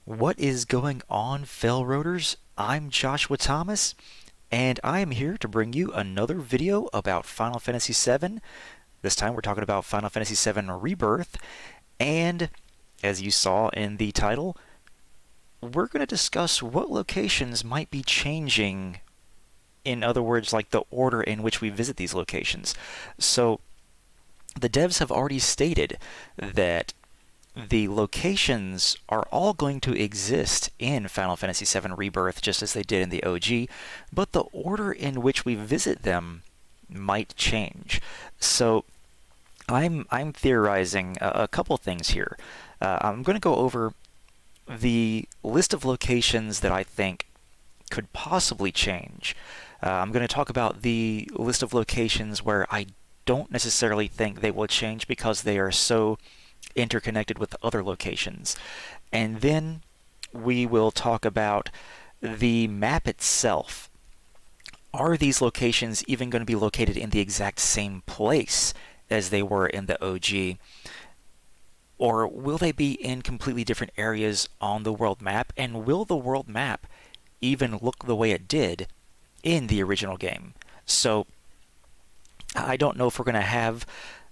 What is going on, Failroaders? I'm Joshua Thomas, and I am here to bring you another video about Final Fantasy VII. This time we're talking about Final Fantasy VII Rebirth, and as you saw in the title, we're going to discuss what locations might be changing. In other words, like the order in which we visit these locations. So, the devs have already stated that the locations are all going to exist in Final Fantasy VII Rebirth just as they did in the OG, but the order in which we visit them might change. So I'm theorizing a couple things here. I'm going to go over the list of locations that I think could possibly change. I'm going to talk about the list of locations where I don't necessarily think they will change because they are so interconnected with other locations. And then we will talk about the map itself. Are these locations even going to be located in the exact same place as they were in the OG? Or will they be in completely different areas on the world map? And will the world map even look the way it did in the original game? So I don't know if we're going to have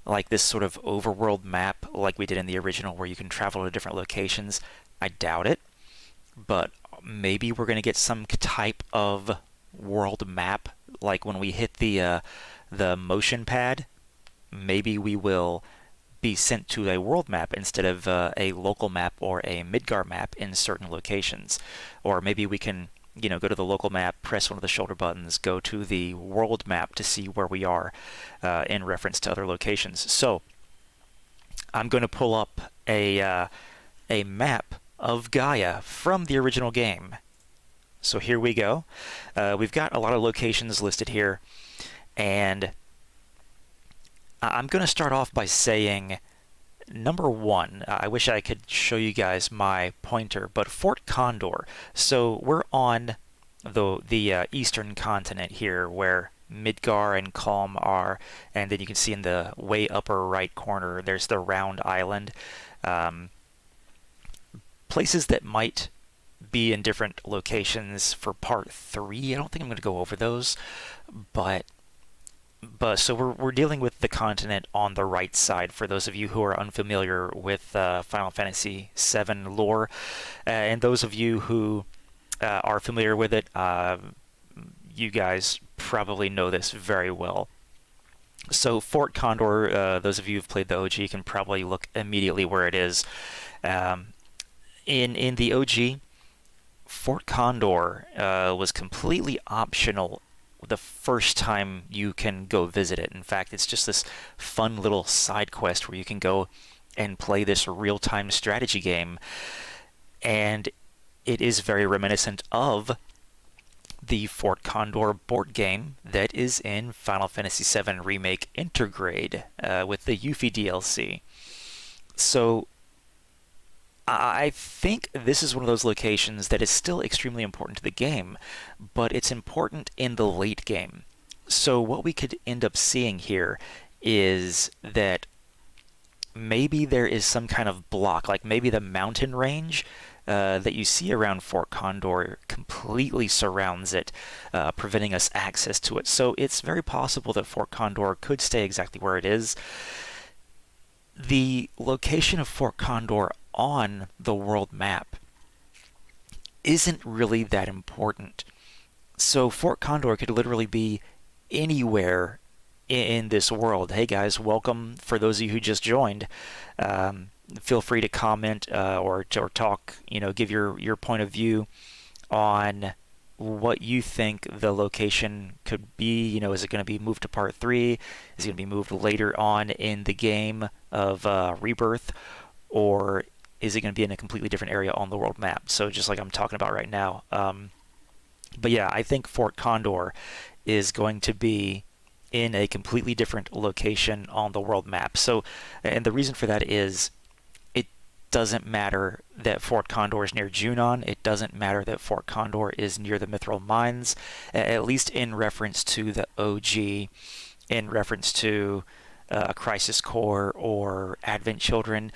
like this sort of overworld map like we did in the original where you can travel to different locations. I doubt it, but maybe we're going to get some type of world map like when we hit the motion pad. Maybe we will be sent to a world map instead of a local map or a Midgar map in certain locations. Or maybe we can go to the local map, press one of the shoulder buttons, go to the world map to see where we are in reference to other locations. So I'm going to pull up a map of Gaia from the original game. So here we go. We've got a lot of locations listed here, and I'm going to start off by saying number one, I wish I could show you guys my pointer, but Fort Condor. So we're on the eastern continent here where Midgar and Calm are, and then you can see in the way upper right corner there's the round island. Places that might be in different locations for part 3. I don't think I'm going to go over those, but so we're dealing with the continent on the right side for those of you who are unfamiliar with Final Fantasy VII lore, and those of you who are familiar with it, you guys probably know this very well. So Fort Condor, those of you who've played the OG can probably look immediately where it is. In the OG, Fort Condor was completely optional the first time you can go visit it. In fact, it's just this fun little side quest where you can go and play this real-time strategy game, and it is very reminiscent of the Fort Condor board game that is in Final Fantasy VII Remake Intergrade with the Yuffie DLC. So I think this is one of those locations that is still extremely important to the game, but it's important in the late game. So what we could end up seeing here is that maybe there is some kind of block, like maybe the mountain range that you see around Fort Condor completely surrounds it, preventing us access to it. So it's very possible that Fort Condor could stay exactly where it is. The location of Fort Condor on the world map isn't really that important. So Fort Condor could literally be anywhere in this world. Hey guys, welcome. For those of you who just joined, feel free to comment or talk, give your point of view on what you think the location could be. Is it going to be moved to part 3? Is it going to be moved later on in the game of Rebirth? Or is it going to be in a completely different area on the world map? So just like I'm talking about right now. But yeah, I think Fort Condor is going to be in a completely different location on the world map. So, and the reason for that is it doesn't matter that Fort Condor is near Junon. It doesn't matter that Fort Condor is near the Mithril Mines, at least in reference to the OG, in reference to Crisis Core or Advent Children.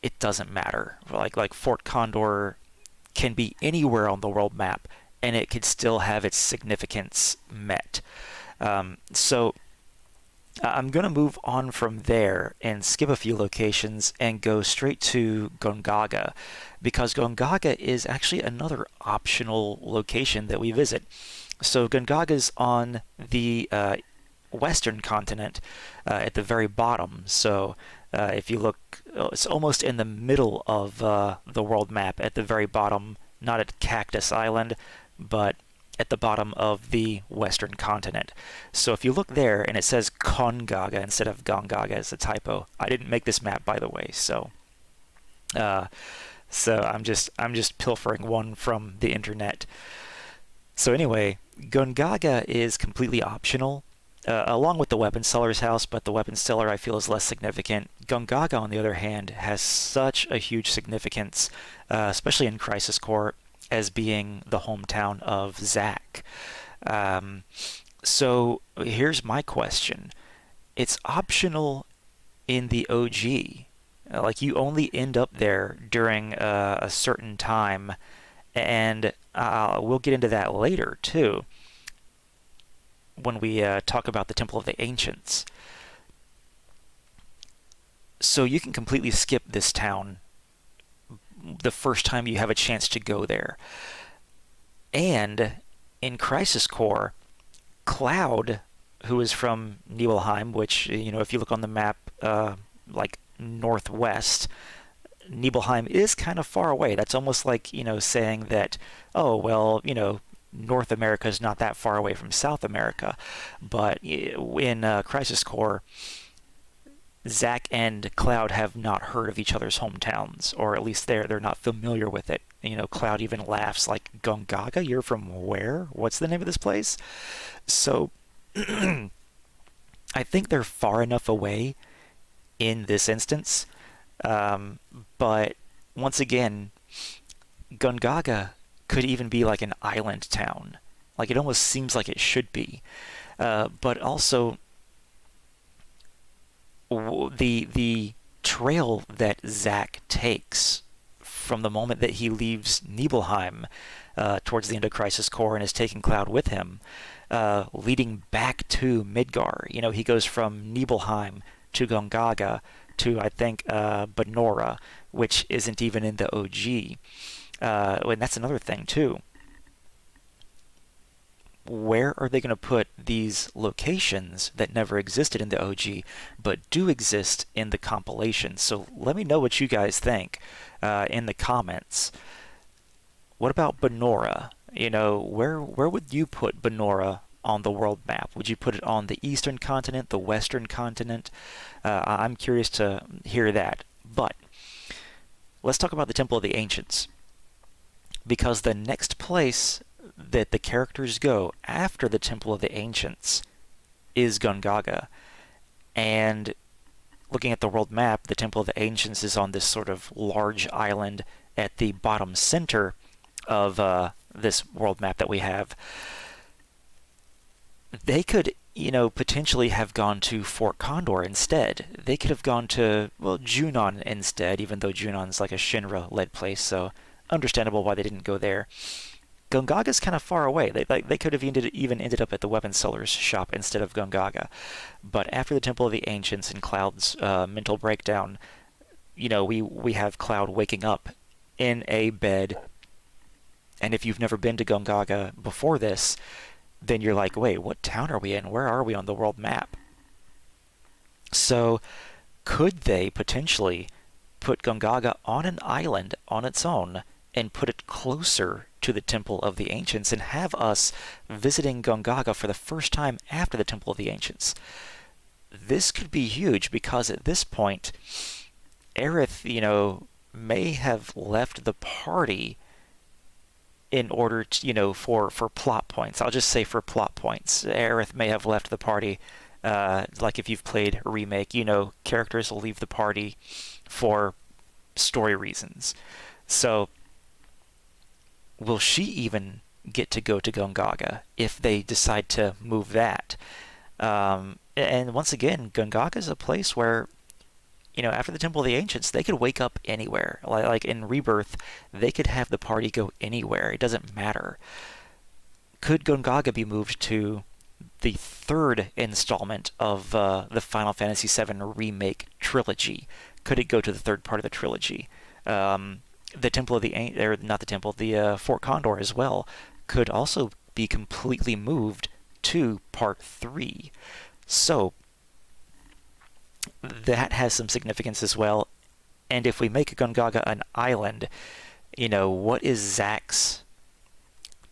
It doesn't matter. Like Fort Condor can be anywhere on the world map, and it could still have its significance met. So I'm going to move on from there and skip a few locations and go straight to Gongaga, because Gongaga is actually another optional location that we visit. So Gongaga's on the western continent at the very bottom. So if you look, it's almost in the middle of the world map at the very bottom, not at Cactus Island, but at the bottom of the western continent. So if you look there and it says Gongaga instead of Gongaga as a typo. I didn't make this map, by the way, so I'm just pilfering one from the internet. So anyway, Gongaga is completely optional, along with the weapon seller's house, but the weapon seller I feel is less significant. Gongaga, on the other hand, has such a huge significance, especially in Crisis Core, as being the hometown of Zack. So here's my question. It's optional in the OG. Like, you only end up there during a certain time, and we'll get into that later too when we talk about the Temple of the Ancients. So you can completely skip this town the first time you have a chance to go there. And in Crisis Core, Cloud, who is from Nibelheim, which, if you look on the map, like northwest, Nibelheim is kind of far away. That's almost like, saying that, oh, well, North America is not that far away from South America. But in Crisis Core, Zack and Cloud have not heard of each other's hometowns, or at least they're not familiar with it. Cloud even laughs like, Gongaga? You're from where? What's the name of this place? So I think they're far enough away in this instance. But once again, Gongaga could even be like an island town. Like, it almost seems like it should be. But also, the trail that Zack takes from the moment that he leaves Nibelheim towards the end of Crisis Core and is taking Cloud with him, leading back to Midgar. He goes from Nibelheim to Gongaga to, I think, Benora, which isn't even in the OG. And that's another thing too. Where are they going to put these locations that never existed in the OG but do exist in the compilation? So let me know what you guys think in the comments. What about Benora? Where would you put Benora on the world map? Would you put it on the eastern continent, the western continent? I'm curious to hear that. But let's talk about the Temple of the Ancients, because the next place that the characters go after the Temple of the Ancients is Gongaga. And looking at the world map, the Temple of the Ancients is on this sort of large island at the bottom center of this world map that we have. They could, potentially have gone to Fort Condor instead. They could have gone to, well, Junon instead, even though Junon's like a Shinra-led place, so understandable why they didn't go there. Gongaga's kind of far away. They could have even ended up at the weapon seller's shop instead of Gongaga. But after the Temple of the Ancients and Cloud's mental breakdown, we have Cloud waking up in a bed. And if you've never been to Gongaga before this, then you're like, wait, what town are we in? Where are we on the world map? So could they potentially put Gongaga on an island on its own and put it closer to the Temple of the Ancients and have us visiting Gongaga for the first time after the Temple of the Ancients? This could be huge, because at this point, Aerith, may have left the party in order to, for plot points. I'll just say for plot points. Aerith may have left the party. Like if you've played a remake, characters will leave the party for story reasons. So will she even get to go to Gongaga if they decide to move that? And once again, Gongaga is a place where, after the Temple of the Ancients, they could wake up anywhere. Like in Rebirth, they could have the party go anywhere. It doesn't matter. Could Gongaga be moved to the third installment of the Final Fantasy VII Remake trilogy? Could it go to the third part of the trilogy? The Temple of the or not the Temple, the Fort Condor as well could also be completely moved to Part 3. So that has some significance as well. And if we make Gongaga an island, what is Zack's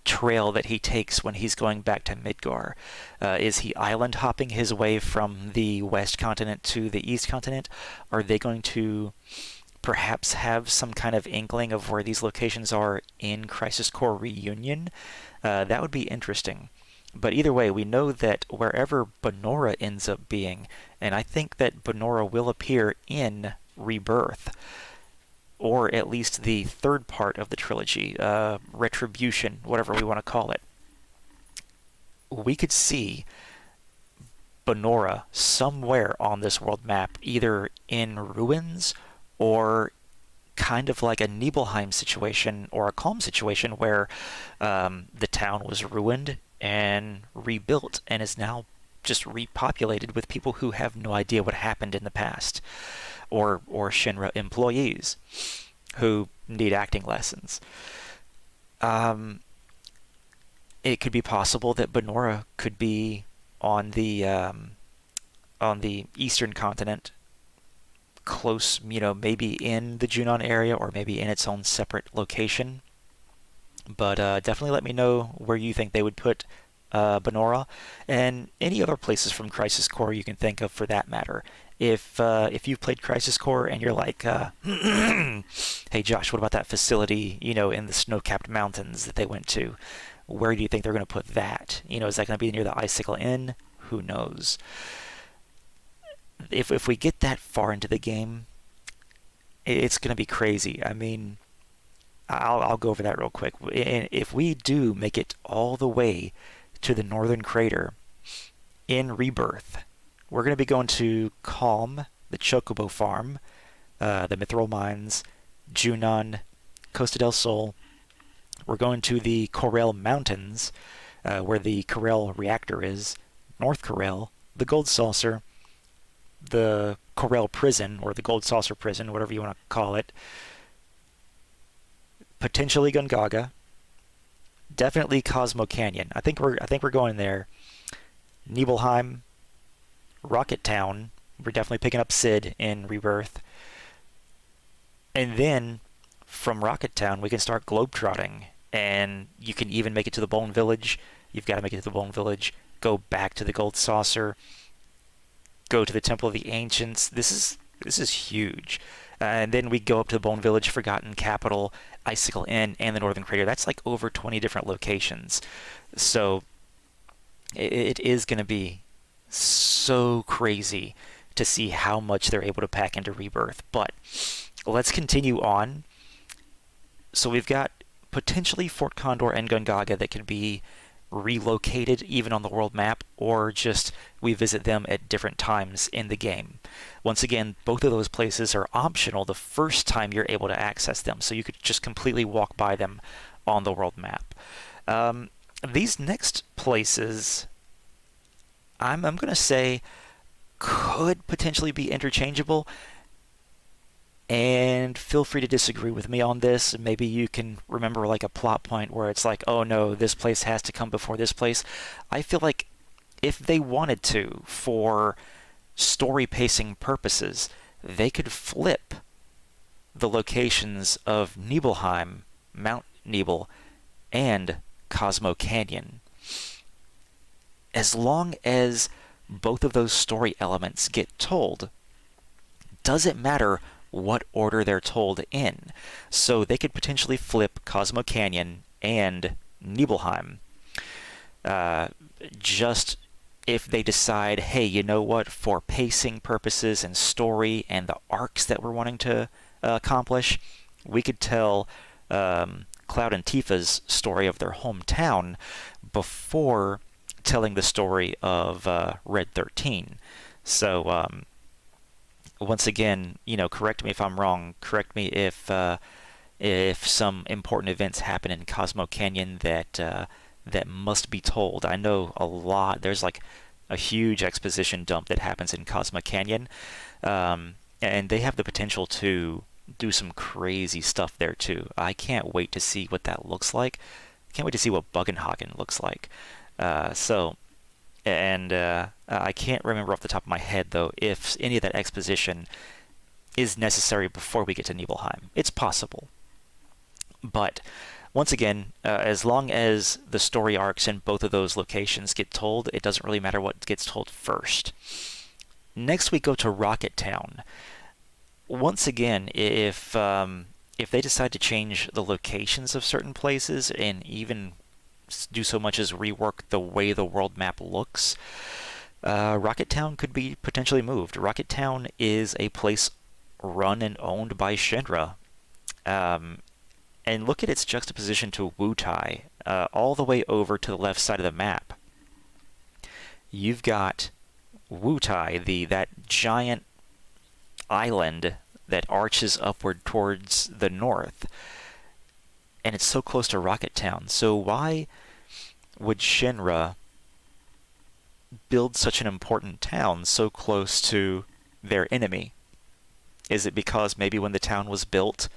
trail that he takes when he's going back to Midgar? Is he island hopping his way from the West Continent to the East Continent? Are they going to perhaps have some kind of inkling of where these locations are in Crisis Core Reunion? That would be interesting. But either way, we know that wherever Bonora ends up being, and I think that Bonora will appear in Rebirth, or at least the third part of the trilogy, Retribution, whatever we want to call it, we could see Bonora somewhere on this world map, either in ruins or kind of like a Nibelheim situation or a Calm situation where the town was ruined and rebuilt and is now just repopulated with people who have no idea what happened in the past, or Shinra employees who need acting lessons. It could be possible that Bonora could be on the eastern continent, close, maybe in the Junon area or maybe in its own separate location. But definitely let me know where you think they would put Bonora, and any other places from Crisis Core you can think of for that matter. If you've played Crisis Core and you're like, hey Josh, what about that facility, in the snow-capped mountains that they went to? Where do you think they're going to put that? Is that going to be near the Icicle Inn? Who knows? If we get that far into the game, it's going to be crazy. I mean, I'll go over that real quick. If we do make it all the way to the Northern Crater in Rebirth, we're going to be going to Calm, the Chocobo Farm, the Mithril Mines, Junon, Costa del Sol. We're going to the Corel Mountains, where the Corel reactor is, North Corel, the Gold Saucer, the Corel Prison, or the Gold Saucer Prison, whatever you want to call it, potentially Gongaga, definitely Cosmo Canyon. I think we're going there. Nibelheim, Rocket Town. We're definitely picking up Sid in Rebirth. And then from Rocket Town, we can start globetrotting, and you can even make it to the Bone Village. You've got to make it to the Bone Village. Go back to the Gold Saucer. Go to the Temple of the Ancients. This is huge. And then we go up to the Bone Village, Forgotten Capital, Icicle Inn, and the Northern Crater. That's like over 20 different locations. So it is going to be so crazy to see how much they're able to pack into Rebirth. But let's continue on. So we've got potentially Fort Condor and Gongaga that could be relocated even on the world map, or just we visit them at different times in the game. Once again, both of those places are optional the first time you're able to access them, so you could just completely walk by them on the world map. These next places, I'm going to say, could potentially be interchangeable, and feel free to disagree with me on this. Maybe you can remember like a plot point where it's like, oh no, this place has to come before this place. I feel like if they wanted to, for story pacing purposes, they could flip the locations of Nibelheim, Mount Nibel, and Cosmo Canyon. As long as both of those story elements get told, doesn't matter what order they're told in. So they could potentially flip Cosmo Canyon and Nibelheim. Just if they decide, hey, you know what, for pacing purposes and story and the arcs that we're wanting to accomplish, we could tell Cloud and Tifa's story of their hometown before telling the story of Red 13. So once again, correct me if I'm wrong. Correct me if some important events happen in Cosmo Canyon that must be told. I know a lot. There's like a huge exposition dump that happens in Cosmo Canyon, and they have the potential to do some crazy stuff there too. I can't wait to see what that looks like. Can't wait to see what Bugenhagen looks like. I can't remember off the top of my head though if any of that exposition is necessary before we get to Nibelheim. It's possible, but once again, as long as the story arcs in both of those locations get told, it doesn't really matter what gets told first. Next, we go to Rocket Town. Once again, if they decide to change the locations of certain places and even do so much as rework the way the world map looks, Rocket Town could be potentially moved. Rocket Town is a place run and owned by Shinra. And look at its juxtaposition to Wutai, all the way over to the left side of the map. You've got Wutai, that giant island that arches upward towards the north, and it's so close to Rocket Town. So why would Shinra build such an important town so close to their enemy? Is it because maybe when the town was built,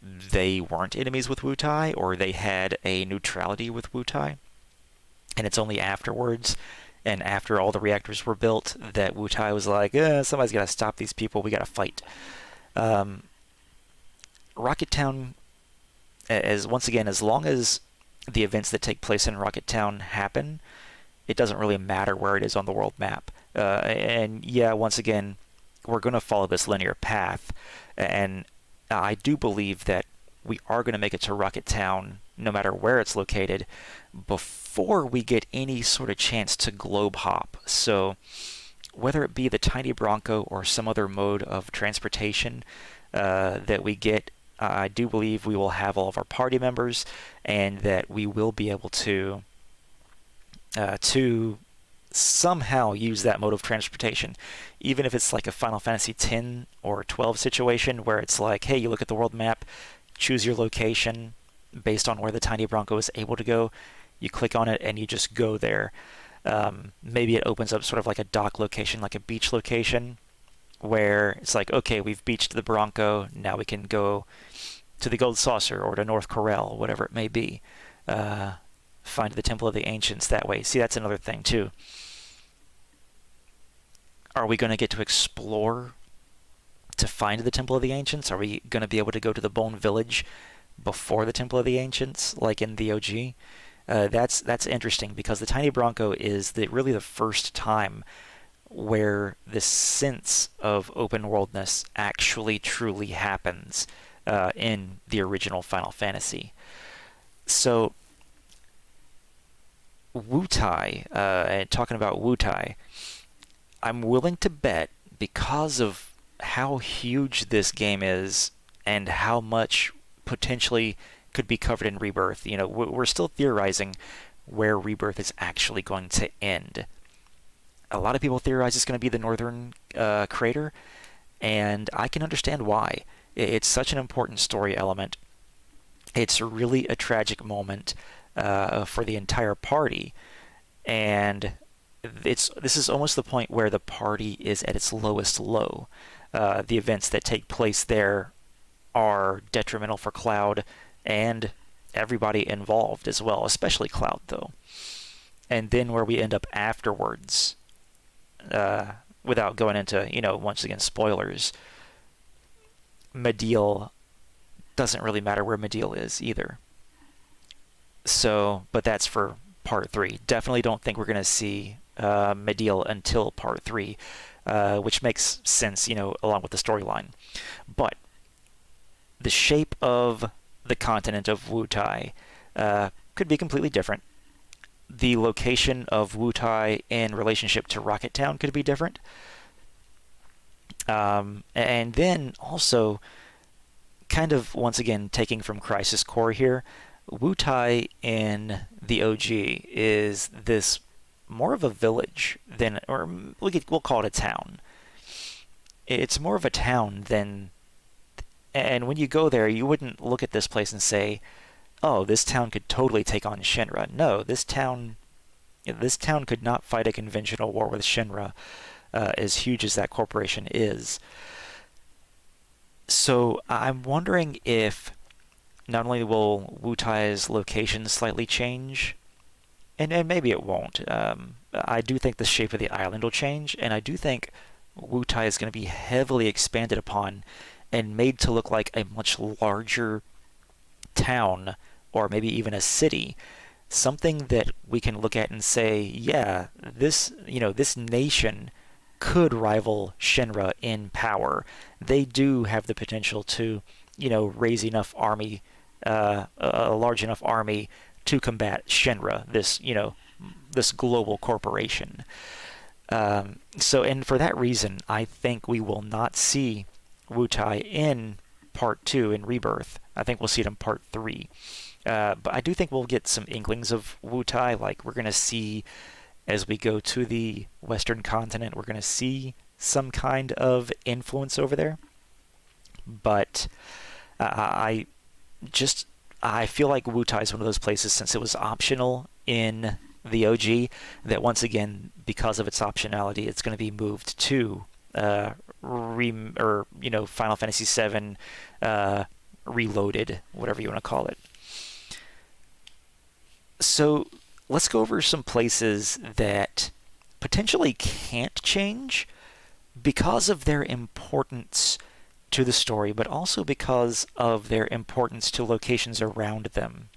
they weren't enemies with Wutai, or they had a neutrality with Wutai? And it's only afterwards, and after all the reactors were built, that Wutai was like, somebody's got to stop these people, we got to fight. Rocket Town, once again, as long as the events that take place in Rocket Town happen, it doesn't really matter where it is on the world map. And yeah, once again, we're going to follow this linear path, and I do believe that we are going to make it to Rocket Town, no matter where it's located, before we get any sort of chance to globe hop. So whether it be the Tiny Bronco or some other mode of transportation that we get, I do believe we will have all of our party members, and that we will be able to somehow use that mode of transportation, even if it's like a Final Fantasy X or 12 situation where it's like, hey, you look at the world map, choose your location based on where the Tiny Bronco is able to go, you click on it and you just go there. Maybe it opens up sort of like a dock location, like a beach location, where it's like, okay, we've beached the Bronco, now we can go to the Gold Saucer or to North Corel, whatever it may be. Find the Temple of the Ancients that way. See, that's another thing too. Are we going to get to explore to find the Temple of the Ancients? Are we going to be able to go to the Bone Village before the Temple of the Ancients, like in the OG? That's interesting, because the Tiny Bronco is really the first time where this sense of open worldness actually truly happens in the original Final Fantasy. So Wutai, and talking about Wutai, I'm willing to bet, because of how huge this game is and how much potentially could be covered in Rebirth, we're still theorizing where Rebirth is actually going to end. A lot of people theorize it's going to be the northern crater, and I can understand why. It's such an important story element. It's really a tragic moment for the entire party, and this is almost the point where the party is at its lowest low. The events that take place there are detrimental for Cloud and everybody involved as well, especially Cloud, though. And then where we end up afterwards, without going into, once again, spoilers, Mideel doesn't really matter where Mideel is either. So, but that's for part 3. Definitely don't think we're going to see Mideel until part 3, which makes sense, along with the storyline. But the shape of the continent of Wutai could be completely different. The location of Wutai in relationship to Rocket Town could be different. And then also, kind of once again taking from Crisis Core here, Wutai in the OG is this more of a village than, or we'll call it a town. it's more of a town than. And when you go there, you wouldn't look at this place and say, "Oh, this town could totally take on Shinra." No, this town could not fight a conventional war with Shinra, as huge as that corporation is. So I'm wondering if not only will Wutai's location slightly change, and maybe it won't. I do think the shape of the island will change, and I do think Wutai is going to be heavily expanded upon and made to look like a much larger town, or maybe even a city. Something that we can look at and say, yeah, this nation could rival Shinra in power. They do have the potential to, raise enough army, a large enough army to combat Shinra, this global corporation. And for that reason, I think we will not see Wutai in Part 2 in Rebirth. I think we'll see it in Part 3. But I do think we'll get some inklings of Wutai. Like, we're going to see, as we go to the Western continent, we're going to see some kind of influence over there. But I feel like Wutai is one of those places, since it was optional in the OG, that once again, because of its optionality, it's going to be moved to Final Fantasy VII Reloaded, whatever you want to call it. So let's go over some places that potentially can't change because of their importance to the story, but also because of their importance to locations around them.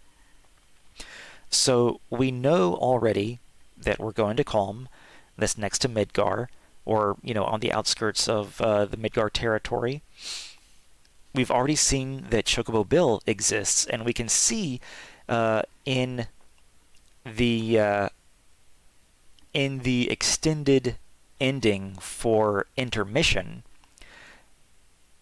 So we know already that we're going to Kalm, that's next to Midgar, or on the outskirts of the Midgar territory. We've already seen that Chocobo Bill exists, and we can see in the extended ending for Intermission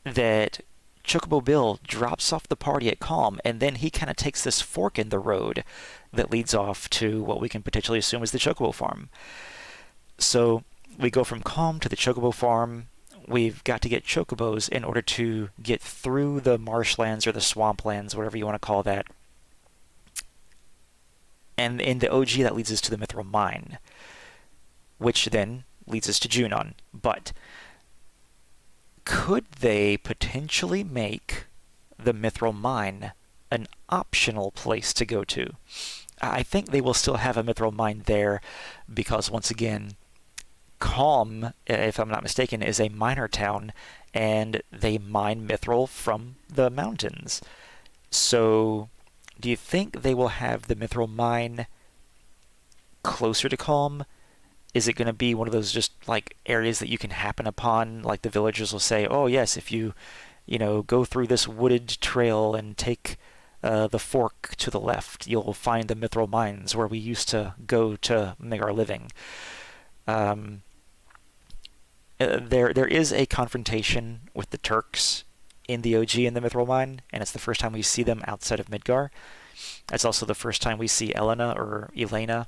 that Chocobo Bill drops off the party at Kalm, and then he kind of takes this fork in the road that leads off to what we can potentially assume is the Chocobo Farm. So we go from Kalm to the Chocobo Farm. We've got to get Chocobos in order to get through the marshlands or the swamplands, whatever you want to call that. And in the OG, that leads us to the Mithril Mine, which then leads us to Junon. But could they potentially make the Mithril Mine an optional place to go to? I think they will still have a Mithril Mine there because, once again, Kalm, if I'm not mistaken, is a miner town, and they mine mithril from the mountains. So do you think they will have the Mithril Mine closer to Kalm? Is it going to be one of those just like areas that you can happen upon? Like the villagers will say, "Oh yes, if you go through this wooded trail and take the fork to the left, you'll find the Mithril Mines where we used to go to make our living." There is a confrontation with the Turks in the OG in the Mithril Mine, and it's the first time we see them outside of Midgar. It's also the first time we see Elena.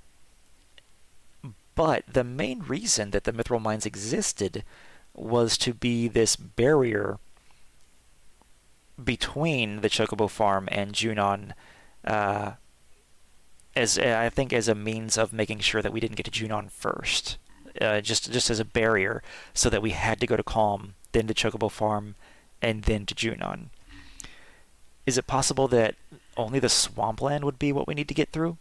But the main reason that the Mithril Mines existed was to be this barrier between the Chocobo Farm and Junon, as I think as a means of making sure that we didn't get to Junon first, just as a barrier, so that we had to go to Kalm, then to Chocobo Farm, and then to Junon. Is it possible that only the swampland would be what we need to get through?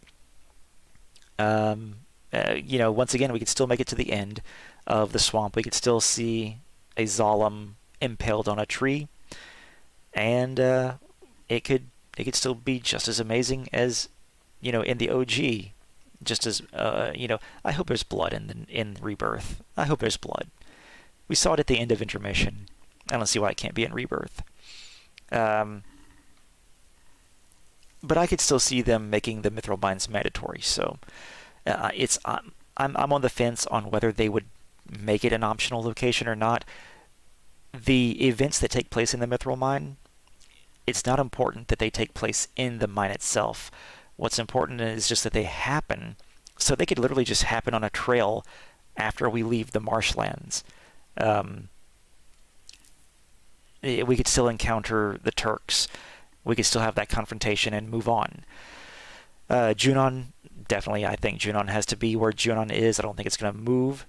Once again, we could still make it to the end of the swamp. We could still see a Zalem impaled on a tree, and it could still be just as amazing as in the OG. Just as I hope there's blood in Rebirth. I hope there's blood. We saw it at the end of Intermission. I don't see why it can't be in Rebirth. But I could still see them making the Mithril Mines mandatory. So I'm on the fence on whether they would make it an optional location or not. The events that take place in the Mithril Mine, it's not important that they take place in the mine itself. What's important is just that they happen. So they could literally just happen on a trail after we leave the marshlands. we could still encounter the Turks. We could still have that confrontation and move on. Junon, definitely, I think Junon has to be where Junon is. I don't think it's going to move,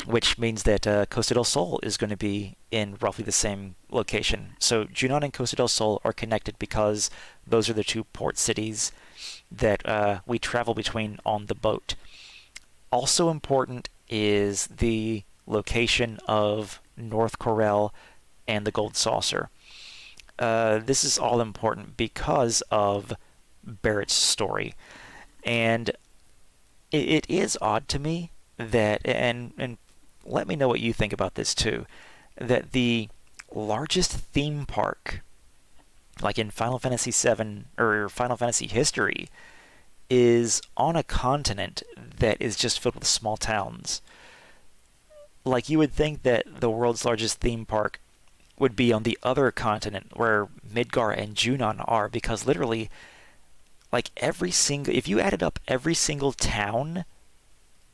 which means that Costa del Sol is going to be in roughly the same location. So Junon and Costa del Sol are connected because those are the two port cities that we travel between on the boat. Also important is the location of North Corel and the Gold Saucer. This is all important because of Barrett's story. And it is odd to me that, and let me know what you think about this too, that the largest theme park, like in Final Fantasy VII or Final Fantasy history, is on a continent that is just filled with small towns. Like, you would think that the world's largest theme park would be on the other continent where Midgar and Junon are, because literally, like, if you added up every single town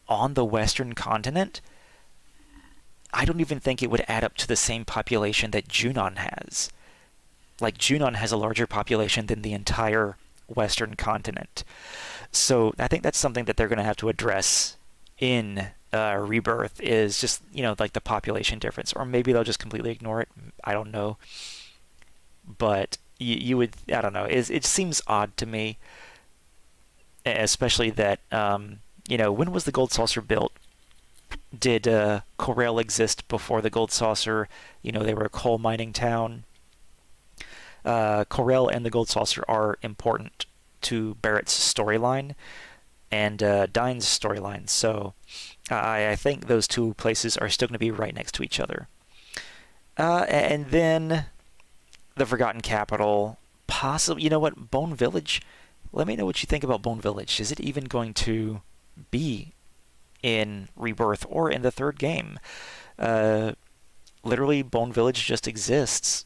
on the western continent, I don't even think it would add up to the same population that Junon has. Like, Junon has a larger population than the entire western continent. So I think that's something that they're going to have to address in Rebirth, is just, like the population difference. Or maybe they'll just completely ignore it. I don't know. But you would, I don't know. It seems odd to me, especially that, when was the Gold Saucer built? Did Corel exist before the Gold Saucer? They were a coal mining town. Corel and the Gold Saucer are important to Barrett's storyline and Dine's storyline. So I think those two places are still going to be right next to each other. And then the Forgotten Capital, possibly, you know what, Bone Village? Let me know what you think about Bone Village. Is it even going to be in Rebirth or in the third game? Literally, Bone Village just exists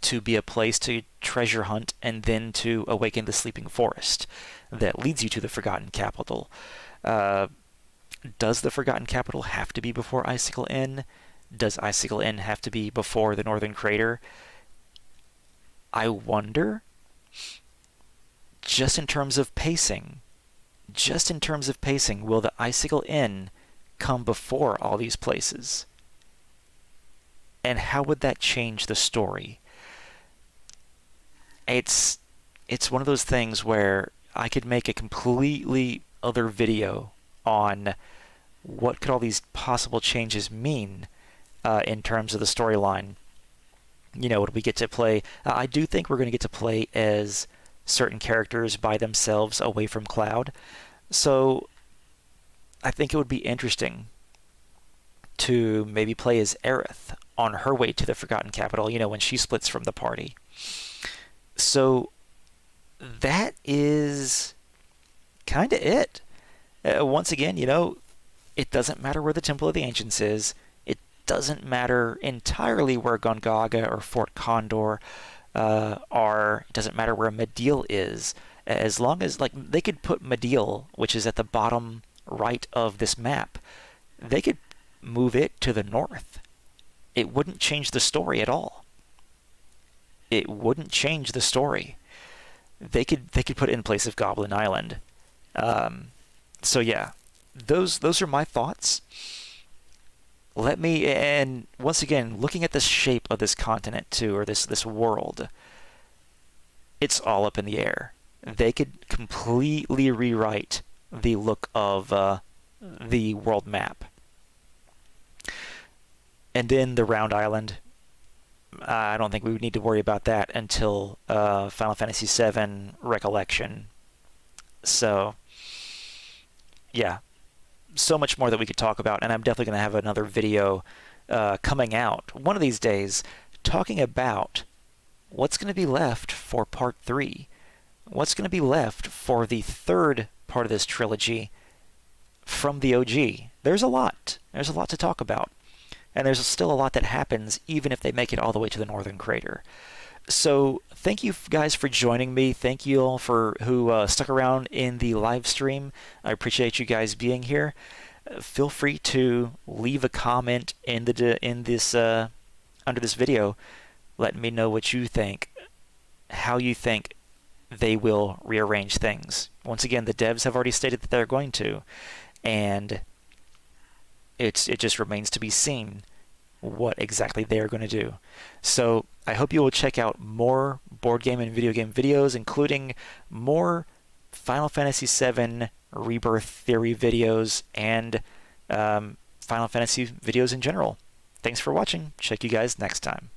to be a place to treasure hunt and then to awaken the sleeping forest that leads you to the Forgotten Capital. Does the Forgotten Capital have to be before Icicle Inn? Does Icicle Inn have to be before the Northern Crater? I wonder, just in terms of pacing, will the Icicle Inn come before all these places? And how would that change the story? It's one of those things where I could make a completely other video on what could all these possible changes mean in terms of the storyline. Would we get to play? I do think we're going to get to play as certain characters by themselves away from Cloud. So I think it would be interesting to maybe play as Aerith on her way to the Forgotten Capital, when she splits from the party. So that is kind of it. Once again, it doesn't matter where the Temple of the Ancients is. It doesn't matter entirely where Gongaga or Fort Condor are. It doesn't matter where Mediel is. As long as, they could put Mediel, which is at the bottom right of this map, they could move it to the north. It wouldn't change the story at all. It wouldn't change the story. They could put it in place of Goblin Island. So yeah, those are my thoughts. And once again, looking at the shape of this continent too, or this world, it's all up in the air. They could completely rewrite the look of the world map. And then the Round Island, I don't think we would need to worry about that until Final Fantasy VII Recollection. So, yeah, so much more that we could talk about, and I'm definitely going to have another video coming out one of these days talking about what's going to be left for Part 3. What's going to be left for the third part of this trilogy from the OG. There's a lot. There's a lot to talk about. And there's still a lot that happens even if they make it all the way to the Northern Crater. So thank you guys for joining me. Thank you all for who stuck around in the live stream. I appreciate you guys being here. Feel free to leave a comment in this under this video letting me know what you think, how you think they will rearrange things. Once again, the devs have already stated that they're going to, and it just remains to be seen what exactly they are going to do. So I hope you will check out more board game and video game videos, including more Final Fantasy VII Rebirth theory videos and Final Fantasy videos in general. Thanks for watching. Check you guys next time.